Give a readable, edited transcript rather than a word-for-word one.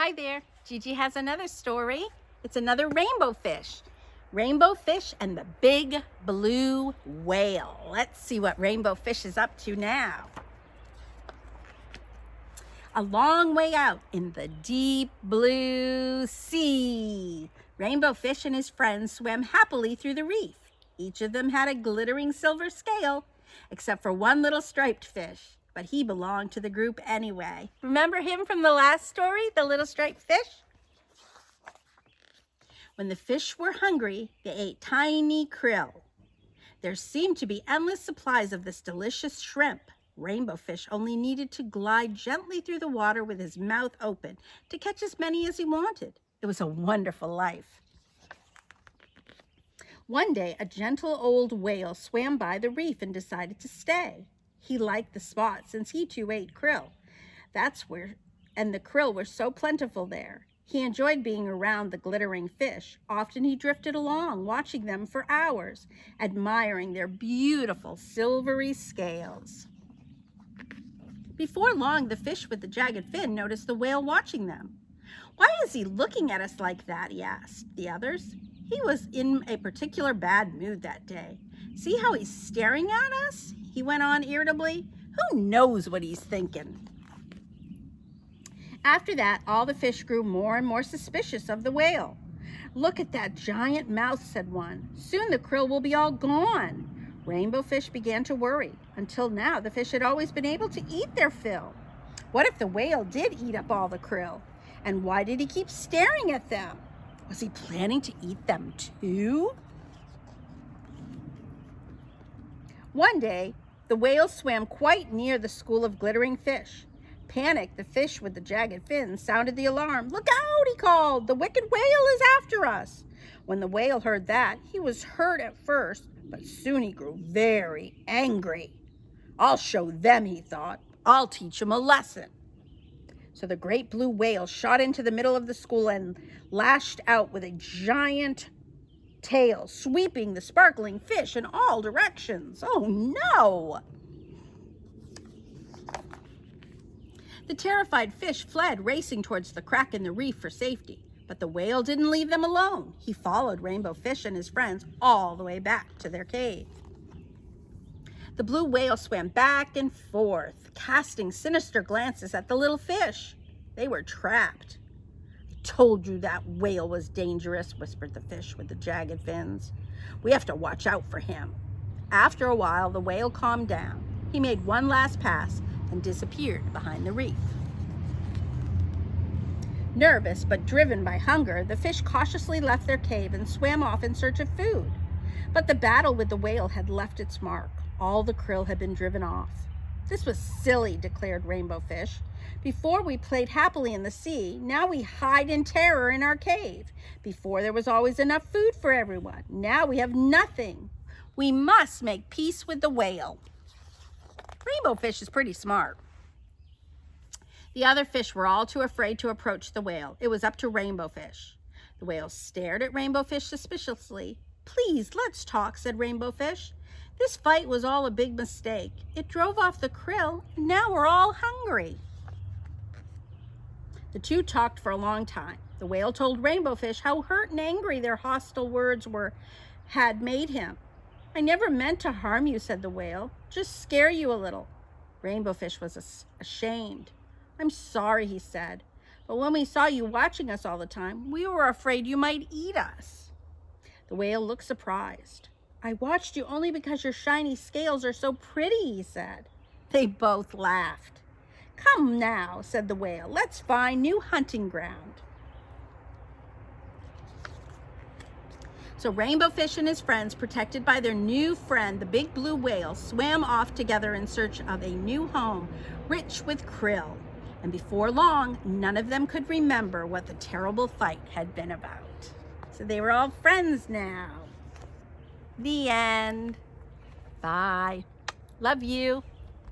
Hi there, Gigi has another story. It's another rainbow fish. Rainbow fish and the big blue whale. Let's see what rainbow fish is up to now. A long way out in the deep blue sea, Rainbow Fish and his friends swam happily through the reef. Each of them had a glittering silver scale, except for one little striped fish, but he belonged to the group anyway. Remember him from the last story, the little striped fish? When the fish were hungry, they ate tiny krill. There seemed to be endless supplies of this delicious shrimp. Rainbow Fish only needed to glide gently through the water with his mouth open to catch as many as he wanted. It was a wonderful life. One day, a gentle old whale swam by the reef and decided to stay. He liked the spot since he too ate krill. And the krill were so plentiful there. He enjoyed being around the glittering fish. Often he drifted along, watching them for hours, admiring their beautiful silvery scales. Before long, the fish with the jagged fin noticed the whale watching them. "Why is he looking at us like that?" he asked the others. He was in a particular bad mood that day. "See how he's staring at us?" he went on irritably. "Who knows what he's thinking?" After that, all the fish grew more and more suspicious of the whale. "Look at that giant mouth," said one. "Soon the krill will be all gone." Rainbow Fish began to worry. Until now, the fish had always been able to eat their fill. What if the whale did eat up all the krill? And why did he keep staring at them? Was he planning to eat them too? One day, the whale swam quite near the school of glittering fish. Panicked, the fish with the jagged fins sounded the alarm. "Look out," he called. "The wicked whale is after us." When the whale heard that, he was hurt at first, but soon he grew very angry. "I'll show them," he thought. "I'll teach them a lesson." So the great blue whale shot into the middle of the school and lashed out with a giant tail, sweeping the sparkling fish in all directions. Oh no! The terrified fish fled, racing towards the crack in the reef for safety. But the whale didn't leave them alone. He followed Rainbow Fish and his friends all the way back to their cave. The blue whale swam back and forth, casting sinister glances at the little fish. They were trapped. "I told you that whale was dangerous," whispered the fish with the jagged fins. "We have to watch out for him." After a while, the whale calmed down. He made one last pass and disappeared behind the reef. Nervous but driven by hunger, the fish cautiously left their cave and swam off in search of food. But the battle with the whale had left its mark. All the krill had been driven off. "This was silly," declared Rainbow Fish. "Before we played happily in the sea, now we hide in terror in our cave. Before there was always enough food for everyone. Now we have nothing. We must make peace with the whale." Rainbow Fish is pretty smart. The other fish were all too afraid to approach the whale. It was up to Rainbow Fish. The whale stared at Rainbow Fish suspiciously. "Please, let's talk," said Rainbow Fish. "This fight was all a big mistake. It drove off the krill, and now we're all hungry." The two talked for a long time. The whale told Rainbow Fish how hurt and angry their hostile words had made him. "I never meant to harm you," said the whale. "Just scare you a little." Rainbow Fish was ashamed. "I'm sorry," he said, "but when we saw you watching us all the time, we were afraid you might eat us." The whale looked surprised. "I watched you only because your shiny scales are so pretty," he said. They both laughed. "Come now," said the whale, "let's find new hunting ground." So Rainbow Fish and his friends, protected by their new friend, the big blue whale, swam off together in search of a new home, rich with krill. And before long, none of them could remember what the terrible fight had been about. So they were all friends now. The end. Bye. Love you.